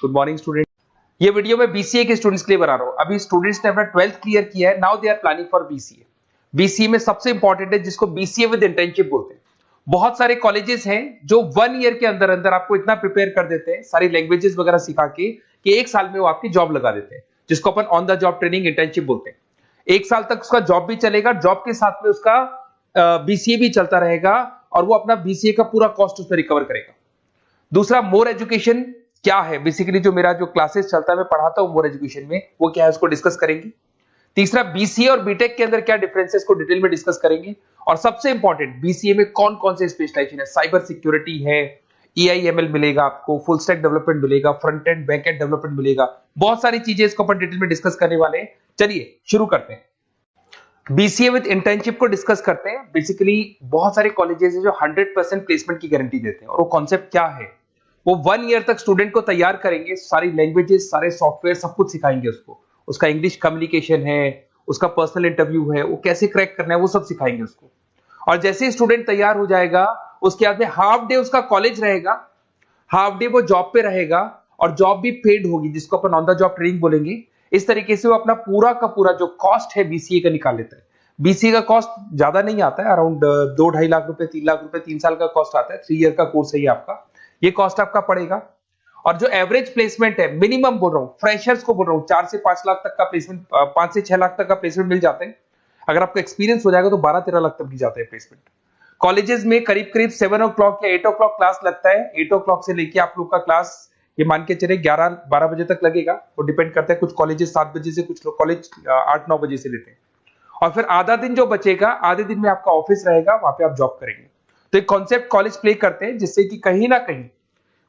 Good morning student. ये video मैं BCA के स्टूडेंट्स के लिए बना रहा हूं। अभी स्टूडेंट्स ने अपना 12th क्लियर किया है, now they are planning for BCA. BCA में सबसे इंपॉर्टेंट है जिसको बीसीए विद इंटर्नशिप बोलते हैं। बहुत सारे कॉलेजेस हैं जो 1 ईयर के अंदर अंदर आपको इतना प्रिपेयर कर देते हैं, सारी लैंग्वेजेस वगैरह सिखा के, कि 1 साल में वो आपकी जॉब लगा देते हैं, जिसको अपन on the job training internship बोलते हैं। 1 साल तक उसका जॉब भी चलेगा, जॉब के साथ में उसका बीसीए भी चलता रहेगा और वो अपना बीसीए का पूरा कॉस्ट उसमें रिकवर करेगा। दूसरा, मोर एजुकेशन क्या है, बेसिकली जो मेरा जो क्लासेस चलता है मैं पढ़ाता हूं मोर एजुकेशन में, वो क्या है उसको डिस्कस करेंगे। तीसरा, बीसीए और बीटेक के अंदर क्या डिफरेंसेस को डिटेल में डिस्कस करेंगे। और सबसे इंपॉर्टेंट, बीसीए में कौन कौन से स्पेशलाइजेशन है, साइबर सिक्योरिटी है, ईआईएमएल मिलेगा आपको, फुल स्टैक डेवलपमेंट मिलेगा, front end back and development मिलेगा, बहुत सारी चीजें इसको अपन डिटेल में डिस्कस करने वाले हैं। चलिए शुरू करते हैं। बीसीए विद इंटर्नशिप को डिस्कस करते हैं। बेसिकली बहुत सारे कॉलेजेस हैं जो 100% प्लेसमेंट की गारंटी देते हैं, और वो कॉन्सेप्ट क्या है, वो 1 ईयर तक स्टूडेंट को तैयार करेंगे, सारी लैंग्वेजेस, सारे सॉफ्टवेयर, सब कुछ सिखाएंगे उसको। उसका इंग्लिश कम्युनिकेशन है, उसका पर्सनल इंटरव्यू है, वो कैसे क्रैक करना है, वो सब सिखाएंगे उसको। और जैसे ही स्टूडेंट तैयार हो जाएगा, उसके बाद में हाफ डे उसका कॉलेज रहेगा, हाफ डे वो जॉब पे रहेगा, और जॉब भी पेड होगी, जिसको अपन ऑन द जॉब ट्रेनिंग बोलेंगे। इस तरीके से वो अपना पूरा का पूरा जो कॉस्ट है बीसीए का निकाल लेता है। बीसीए का कॉस्ट ज्यादा नहीं आता है, अराउंड 2-2.5 लाख रुपए, 3 लाख रुपए 3 साल का कॉस्ट आता है। 3 ईयर का कोर्स है ये आपका, ये कॉस्ट आपका पड़ेगा। और जो एवरेज प्लेसमेंट है, मिनिमम बोल रहा हूँ, फ्रेशर्स को बोल रहा हूँ, 4 से 5 लाख तक का प्लेसमेंट, 5 से 6 लाख तक का प्लेसमेंट मिल जाता है। अगर आपका एक्सपीरियंस हो जाएगा तो 12-13 लाख तक भी जाता है प्लेसमेंट। कॉलेजेस में करीब करीब 7 o'clock या 8 o'clock क्लास लगता है। 8 o'clock से लेके आप लोग का क्लास, ये मान के चले 11-12 बजे तक लगेगा। वो डिपेंड करता है, कुछ कॉलेजेस 7 बजे से, कुछ लोग कॉलेज 8-9 बजे से लेते हैं। और फिर आधा दिन जो बचेगा, आधे दिन में आपका ऑफिस रहेगा, वहां पे आप जॉब करेंगे। तो एक कॉन्सेप्ट कॉलेज प्ले करते हैं, जिससे कि कहीं ना कहीं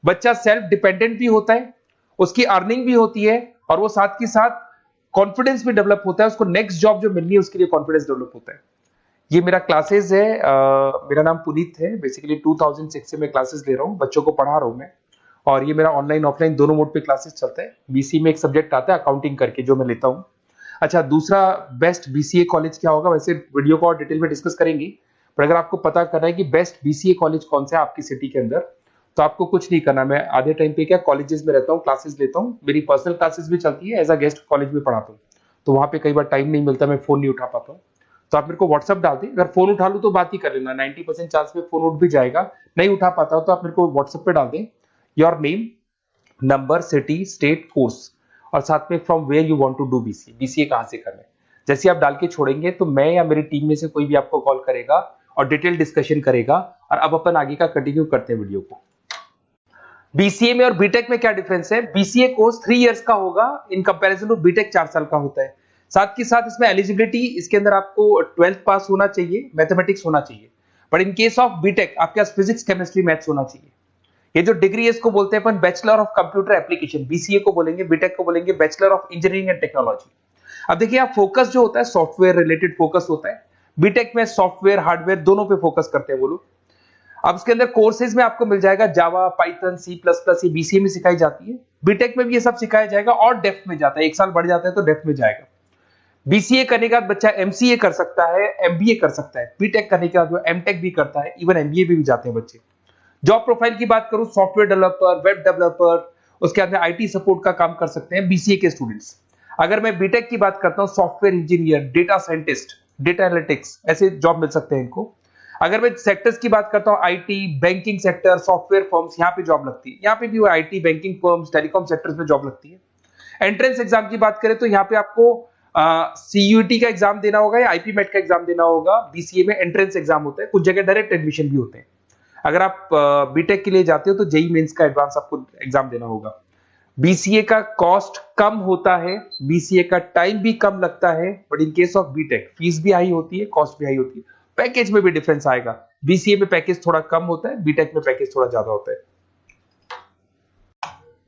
बच्चा सेल्फ डिपेंडेंट भी होता है, उसकी अर्निंग भी होती है, और वो साथ के साथ कॉन्फिडेंस भी डेवलप होता है। उसको नेक्स्ट जॉब जो मिलनी है उसके लिए कॉन्फिडेंस डेवलप होता है। ये मेरा क्लासेस है, मेरा नाम पुनीत है। बेसिकली 2006 से मैं क्लासेस ले रहा हूँ, बच्चों को पढ़ा रहा हूँ मैं। और ये मेरा ऑनलाइन ऑफलाइन दोनों मोड पे क्लासेस चलता है। बीसी में एक सब्जेक्ट आता है अकाउंटिंग करके, जो मैं लेता हूँ। अच्छा, दूसरा, बेस्ट बीसीए कॉलेज क्या होगा, वैसे वीडियो को और डिटेल में डिस्कस करेंगे, पर अगर आपको पता करना है कि बेस्ट बीसीए कॉलेज कौन सा है आपकी सिटी के अंदर, तो आपको कुछ नहीं करना। मैं आधे टाइम पे क्या कॉलेजेस में रहता हूँ, क्लासेस लेता हूँ, मेरी पर्सनल क्लासेस भी चलती है, एज अ गेस्ट कॉलेज में पढ़ाता हूँ। तो वहां पे कई बार टाइम नहीं मिलता, मैं फोन नहीं उठा पाता हूँ, तो आप मेरे को व्हाट्सअप डाल दें। अगर फोन उठा लूँ तो बात ही कर लेना, 90% चांस में फोन उठ भी जाएगा। नहीं उठा पाता हूँ तो आप मेरे को व्हाट्सएप पे डाल दें, your name, number, city, state, course, और साथ में from where you want to do BCA, BCA कहां से करना है। जैसे आप डाल के छोड़ेंगे तो मैं या मेरी टीम में से कोई भी आपको कॉल करेगा और डिटेल डिस्कशन करेगा। और अब अपन आगे का कंटिन्यू करते हैं वीडियो को। बीसीए में और बीटेक में क्या डिफरेंस है। बीसीए कोर्स 3 इयर्स का होगा, इन कंपैरिजन टू बीटेक 4 साल का होता है। साथ के साथ इसमें एलिजिबिलिटी, इसके अंदर आपको 12th पास होना चाहिए, मैथमेटिक्स होना चाहिए। But in case of BTech आपके पास फिजिक्स, केमिस्ट्री, मैथ्स होना चाहिए। ये जो डिग्री है इसको बोलते हैं अपन bachelor of computer application. BCA को बोलेंगे, बीटेक को बोलेंगे bachelor of engineering and technology. अब देखिए, आप फोकस जो होता है सॉफ्टवेयर रिलेटेड फोकस होता है। बीटेक में सॉफ्टवेयर, हार्डवेयर दोनों पे फोकस करते हैं वो लोग। अब इसके अंदर कोर्सेज में आपको मिल जाएगा जावा, पाइथन, सी प्लस प्लस, ये बीसीए में सिखाई जाती है। बीटेक में भी ये सब सिखाया जाएगा, और डेप्थ में जाता है, 1 साल बढ़ जाता है तो डेप्थ में जाएगा। बीसीए करने के बाद बच्चा एमसीए कर सकता है, एमबीए कर सकता है। बीटेक करने के बाद वो एमटेक भी करता है, इवन एमबीए भी जाते हैं बच्चे। जॉब प्रोफाइल की बात करूं, सॉफ्टवेयर डेवलपर, वेब डेवलपर, उसके बाद में आईटी सपोर्ट का काम कर सकते हैं बीसीए के स्टूडेंट्स। अगर मैं बीटेक की बात करता हूं, software engineer, data scientist, data analytics, ऐसे जॉब मिल सकते हैं इनको। अगर मैं सेक्टर्स की बात करता हूं, IT, banking sector, software firms, यहाँ पे जॉब लगती है। यहाँ पे भी वो IT, banking firms, telecom sectors में जॉब लगती है। एंट्रेंस एग्जाम की बात करें तो यहाँ पे आपको सीयूटी का एग्जाम देना होगा या आईपी मेट का एग्जाम देना होगा। बीसीए में एंट्रेंस एग्जाम होता है, कुछ जगह डायरेक्ट एडमिशन भी होते हैं। अगर आप बीटेक के लिए जाते हो तो जेई मेंस का एडवांस आपको एग्जाम देना होगा। बीसीए का कॉस्ट कम होता है, बीसीए का टाइम भी कम लगता है, but in case of BTech fees भी हाई होती है, कॉस्ट भी हाई होती है, पैकेज में भी डिफरेंस आएगा। बीसीए में पैकेज थोड़ा कम होता है, बीटेक में पैकेज थोड़ा ज्यादा होता है।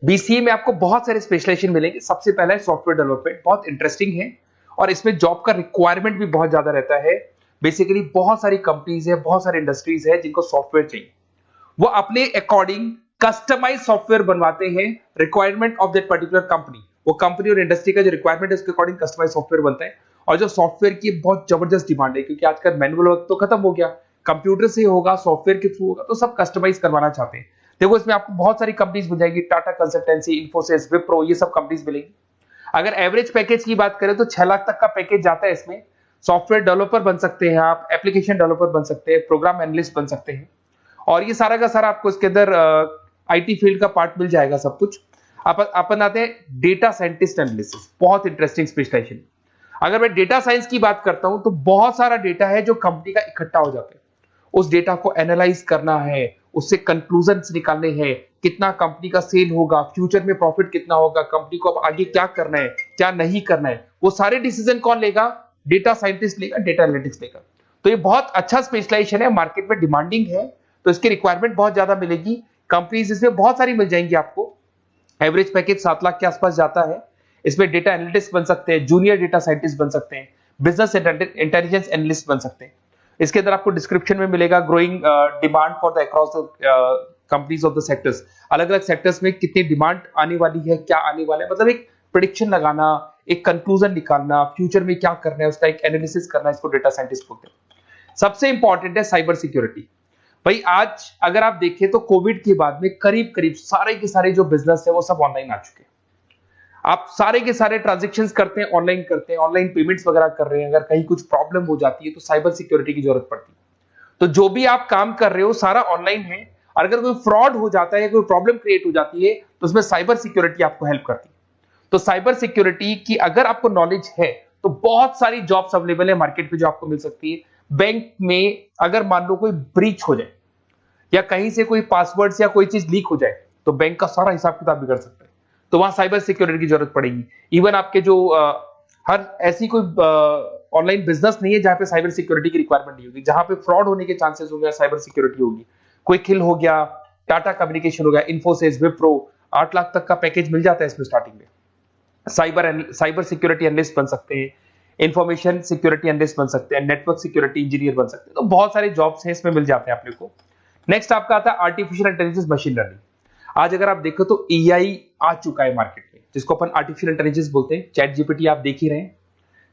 बीसीए में आपको बहुत सारे स्पेशलाइजेशन मिलेंगे। सबसे पहला है सॉफ्टवेयर डेवलपमेंट, बहुत इंटरेस्टिंग है, और इसमें जॉब का रिक्वायरमेंट भी बहुत ज्यादा रहता है। बेसिकली बहुत सारी कंपनीज है, बहुत सारी इंडस्ट्रीज है जिनको सॉफ्टवेयर चाहिए, वो अपने अकॉर्डिंग कस्टमाइज सॉफ्टवेयर बनवाते हैं, requirement of that particular company. वो कंपनी और इंडस्ट्री का जो रिक्वायरमेंट है उसके अकॉर्डिंग कस्टमाइज सॉफ्टवेयर बनता है। और जो सॉफ्टवेयर की बहुत जबरदस्त डिमांड है, क्योंकि आजकल मैनुअल वर्क तो खत्म हो गया, कंप्यूटर से होगा, सॉफ्टवेयर के थ्रू होगा, तो सब कस्टमाइज करवाना चाहते हैं। देखो इसमें आपको बहुत सारी कंपनीज मिल जाएगी, टाटा कंसल्टेंसी, इन्फोसिस, विप्रो, ये सब कंपनीज मिलेगी। अगर एवरेज पैकेज की बात करें तो 6 लाख तक का पैकेज जाता है इसमें। सॉफ्टवेयर डेवलपर बन सकते हैं आप, एप्लीकेशन डेवलपर बन सकते हैं, प्रोग्राम एनालिस्ट बन सकते हैं, और ये सारा का सारा आपको इसके अंदर आईटी फील्ड का पार्ट मिल जाएगा सब कुछ। अपन आते हैं डेटा साइंटिस्ट एनालिसिस, बहुत इंटरेस्टिंग स्पेशलाइजेशन। अगर मैं डेटा साइंस की बात करता हूं तो बहुत सारा डेटा है जो कंपनी का इकट्ठा हो जाता है, उस डेटा को एनालाइज करना है, उससे कंक्लूजन्स निकालने हैं, कितना कंपनी का सेल होगा, फ्यूचर में प्रॉफिट कितना होगा, कंपनी को अब आगे क्या करना है, क्या नहीं करना है, वो सारे डिसीजन कौन लेगा? डेटा साइंटिस्ट लेगा, डेटा एनालिटिक्स लेगा। तो ये बहुत अच्छा स्पेशलाइजेशन है, मार्केट में डिमांडिंग है, तो इसकी रिक्वायरमेंट बहुत ज्यादा मिलेगी। कंपनीज इसमें बहुत सारी मिल जाएंगी आपको। एवरेज पैकेज 7 लाख के आसपास जाता है। इसमें डेटा एनालिटिक्स बन सकते हैं, जूनियर डेटा साइंटिस्ट बन सकते हैं, बिजनेस इंटेलिजेंस एनालिस्ट बन सकते हैं। इसके अंदर आपको डिस्क्रिप्शन में मिलेगा growing demand for the across the companies of the sectors. अलग अलग सेक्टर्स में कितनी डिमांड आने वाली है, क्या आने वाला है, मतलब एक प्रेडिक्शन लगाना, एक कंक्लूजन निकालना, फ्यूचर में क्या करना है उसका एक एनालिसिस करना, इसको डेटा साइंटिस्ट बोलते हैं। सबसे इंपॉर्टेंट है साइबर सिक्योरिटी। भाई आज अगर आप देखें तो कोविड के बाद में करीब करीब सारे के सारे जो बिजनेस है वो सब ऑनलाइन आ चुके हैं। आप सारे के सारे ट्रांजैक्शंस करते हैं, ऑनलाइन करते हैं, ऑनलाइन पेमेंट्स वगैरह कर रहे हैं। अगर कहीं कुछ प्रॉब्लम हो जाती है तो साइबर सिक्योरिटी की जरूरत पड़ती है। तो जो भी आप काम कर रहे हो सारा ऑनलाइन है, और अगर कोई फ्रॉड हो जाता है, कोई प्रॉब्लम क्रिएट हो जाती है तो उसमें साइबर सिक्योरिटी आपको हेल्प करती है। तो साइबर सिक्योरिटी की अगर आपको नॉलेज है तो बहुत सारी जॉब्स अवेलेबल है मार्केट में जो आपको मिल सकती है। बैंक में अगर मान लो कोई ब्रीच हो जाए या कहीं से कोई पासवर्ड या कोई चीज लीक हो जाए तो बैंक का सारा हिसाब किताब बिगड़ सकता है, तो वहां साइबर सिक्योरिटी की जरूरत पड़ेगी। इवन आपके जो हर ऐसी कोई ऑनलाइन बिजनेस नहीं है जहां पे साइबर सिक्योरिटी की रिक्वायरमेंट नहीं होगी, जहां पे फ्रॉड होने के चांसेस होंगे, साइबर सिक्योरिटी होगी। क्विक हिल हो गया, टाटा कम्युनिकेशन हो गया, इन्फोसिस, विप्रो, 8 लाख तक का पैकेज मिल जाता है इसमें स्टार्टिंग में। साइबर सिक्योरिटी एनालिस्ट बन सकते हैं, इंफॉर्मेशन सिक्योरिटी एनालिस्ट बन सकते हैं, नेटवर्क सिक्योरिटी इंजीनियर बन सकते हैं। तो बहुत सारे जॉब्स हैं इसमें मिल जाते हैं अपने को। नेक्स्ट आपका आता है आर्टिफिशियल इंटेलिजेंस, मशीन लर्निंग। आज अगर आप देखो तो एआई आ चुका है मार्केट में, जिसको अपन आर्टिफिशियल इंटेलिजेंस बोलते हैं। चैट जीपीटी आप देख ही रहे हैं।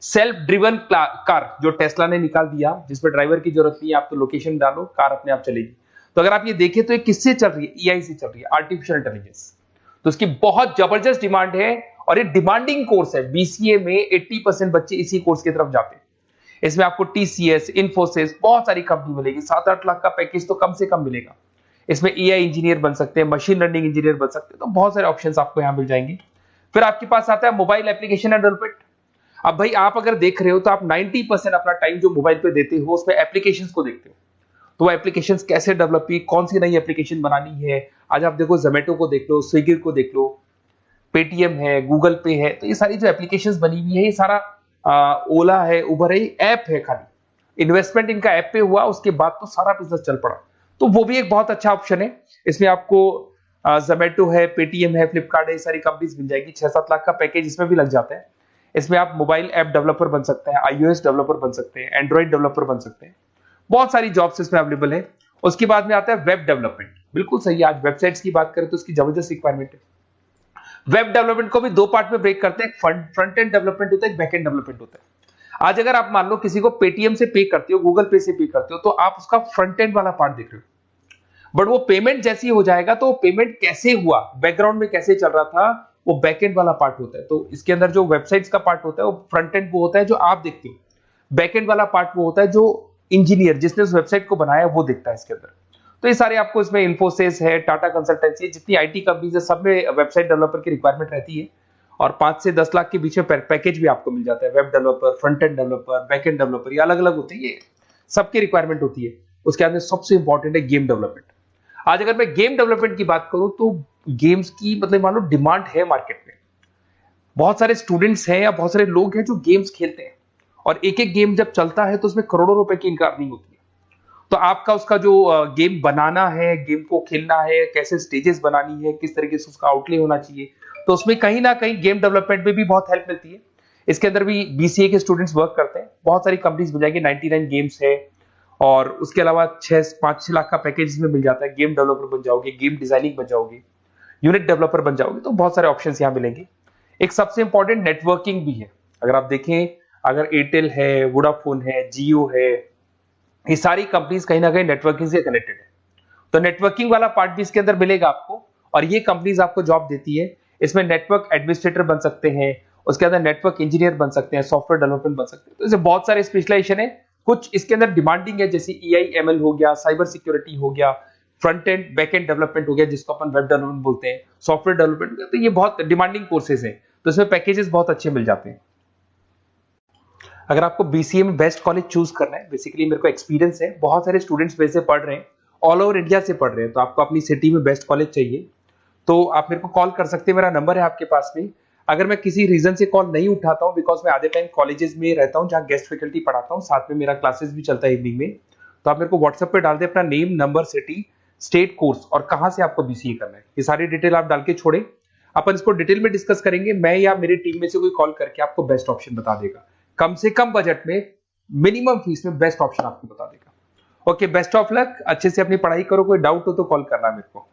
सेल्फ ड्रिवन कार जो टेस्ला ने निकाल दिया, जिसमें ड्राइवर की जरूरत नहीं है, आप तो लोकेशन डालो, कार अपने आप चलेगी। तो अगर आप ये देखें तो ये किससे चल रही है? एआई से चल रही है, आर्टिफिशियल इंटेलिजेंस। तो इसकी बहुत जबरदस्त डिमांड है और ये डिमांडिंग कोर्स है। बीसीए में 80% बच्चे इसी कोर्स की तरफ जाते हैं। इसमें आपको टीसीएस, इन्फोसिस, बहुत सारी कंपनी मिलेगी। 7-8 लाख का पैकेज तो कम से कम मिलेगा। इसमें एआई इंजीनियर बन सकते हैं, मशीन लर्निंग इंजीनियर बन सकते हैं। तो बहुत सारे ऑप्शंस आपको यहां मिल जाएंगे। फिर आपके पास आता है मोबाइल एप्लीकेशन डेवलपमेंट। अब भाई आप अगर देख रहे हो तो आप 90% अपना टाइम जो मोबाइल पे देते हो उसमें एप्लीकेशंस को देखते हो। तो वो एप्लीकेशंस कैसे डेवलप की, कौन सी नई एप्लीकेशन बनानी है। आज आप देखो जोमेटो को देख लो, स्विगी को देख लो, पेटीएम है, गूगल पे है। तो ये सारी जो एप्लीकेशंस बनी हुई है, ये सारा ओला है, उबर है, ऐप है। खाली इन्वेस्टमेंट इनका ऐप पे हुआ, उसके बाद तो सारा बिजनेस चल पड़ा। तो वो भी एक बहुत अच्छा ऑप्शन है। इसमें आपको जोमेटो है, पेटीएम है, फ्लिपकार्ट है, सारी कंपनीज मिल जाएगी। 6-7 लाख का पैकेज इसमें भी लग जाता है। इसमें आप मोबाइल ऐप डेवलपर बन सकते हैं, आईओएस डेवलपर बन सकते हैं, एंड्रॉइड डेवलपर बन सकते हैं। बहुत सारी जॉब्स इसमें अवेलेबल है। उसके बाद में आता है वेब डेवलपमेंट। बिल्कुल सही है, आज वेबसाइट्स की बात करें तो उसकी जबरदस्त रिक्वायरमेंट है। वेब डेवलपमेंट को भी दो पार्ट में ब्रेक करते हैं। फ्रंट एंड डेवलपमेंट होता है, एक बैक एंड डेवलपमेंट होता है। आज अगर आप मान लो किसी को पेटीएम से पे करते हो, गूगल पे से पे करते हो, तो आप उसका फ्रंट एंड वाला पार्ट देख रहे हो। बट वो पेमेंट जैसी हो जाएगा तो पेमेंट कैसे हुआ, बैकग्राउंड में कैसे चल रहा था, वो बैकएंड वाला पार्ट होता है। तो इसके अंदर जो वेबसाइट्स का पार्ट होता है वो फ्रंट एंड वो होता है जो आप देखते हो। बैकएंड वाला पार्ट वो होता है जो इंजीनियर जिसने उस वेबसाइट को बनाया वो देखता है इसके अंदर। तो ये सारे आपको इसमें इन्फोसिस है, टाटा कंसल्टेंसी, जितनी आईटी कंपनीज है, सब में वेबसाइट डेवलपर की रिक्वायरमेंट रहती है। और 5 से 10 लाख के बीच में पैकेज भी आपको मिल जाता है। Web developer, front end developer, back end developer, ये अलग अलग होते हैं, ये सबकी रिक्वायरमेंट होती है। उसके बाद सबसे इंपॉर्टेंट है गेम डेवलपमेंट। आज अगर मैं गेम डेवलपमेंट की बात करूं तो गेम्स की मतलब मान लो डिमांड है मार्केट में। बहुत सारे स्टूडेंट्स हैं या बहुत सारे लोग हैं जो गेम्स खेलते हैं, और एक एक गेम जब चलता है तो उसमें करोड़ों रुपए की इनकम अर्निंग होती है। तो आपका उसका जो गेम बनाना है, गेम को खेलना है, कैसे स्टेजेस बनानी है, किस तरीके से उसका आउटले होना चाहिए, तो उसमें कहीं ना कहीं गेम डेवलपमेंट में भी बहुत हेल्प मिलती है। इसके अंदर भी बीसीए के स्टूडेंट्स वर्क करते हैं। बहुत सारी कंपनीज मिल जाएंगी, 99 गेम्स है, और उसके अलावा 5-6 लाख का पैकेज में मिल जाता है। गेम डेवलपर बन जाओगे, गेम डिजाइनिंग बन जाओगे, यूनिट डेवलपर बन जाओगे, तो बहुत सारे ऑप्शंस यहाँ मिलेंगे। एक सबसे इंपॉर्टेंट नेटवर्किंग भी है। अगर आप देखें, अगर एयरटेल है, वोडाफोन है, जियो है, ये सारी कंपनीज कहीं ना कहीं नेटवर्किंग से कनेक्टेड है। तो नेटवर्किंग वाला पार्ट भी इसके अंदर मिलेगा आपको, और ये कंपनीज आपको जॉब देती है। इसमें नेटवर्क एडमिनिस्ट्रेटर बन सकते हैं, उसके अंदर नेटवर्क इंजीनियर बन सकते हैं, सॉफ्टवेयर डेवलपमेंट बन सकते हैं। तो इसमें बहुत सारे स्पेशलाइजेशन है। कुछ इसके अंदर डिमांडिंग है, जैसे EI/ML हो गया, साइबर सिक्योरिटी हो गया, front end back and development हो गया जिसको अपन वेब डेवलपमेंट बोलते हैं, सॉफ्टवेयर डेवलपमेंट। तो ये बहुत डिमांडिंग कोर्सेज हैं, तो इसमें पैकेजेस बहुत अच्छे मिल जाते हैं। अगर आपको BCA में बेस्ट कॉलेज चूज करना है, बेसिकली मेरे को एक्सपीरियंस है, बहुत सारे स्टूडेंट्स वैसे पढ़ रहे हैं, ऑल ओवर इंडिया से पढ़ रहे हैं, तो आपको अपनी सिटी में बेस्ट कॉलेज चाहिए तो आप मेरे को कॉल कर सकते हैं। मेरा नंबर है आपके पास में। अगर मैं किसी रीजन से कॉल नहीं उठाता हूं, बिकॉज मैं आधे टाइम कॉलेजेस में रहता हूं जहां गेस्ट फैकल्टी पढ़ाता हूं, साथ में मेरा क्लासेस भी चलता है इवनिंग में, तो आप मेरे को व्हाट्सएप पे डाल दे अपना name, number, city, state, course और कहां से आपको BCA करना है, ये सारी डिटेल आप डाल के छोड़े। अपन इसको डिटेल में डिस्कस करेंगे, मैं या मेरी टीम में से कोई कॉल करके आपको बेस्ट ऑप्शन बता देगा, कम से कम बजट में, मिनिमम फीस में बेस्ट ऑप्शन आपको बता देगा। ओके, बेस्ट ऑफ लक, अच्छे से अपनी पढ़ाई करो, कोई डाउट हो तो कॉल करना मेरे को।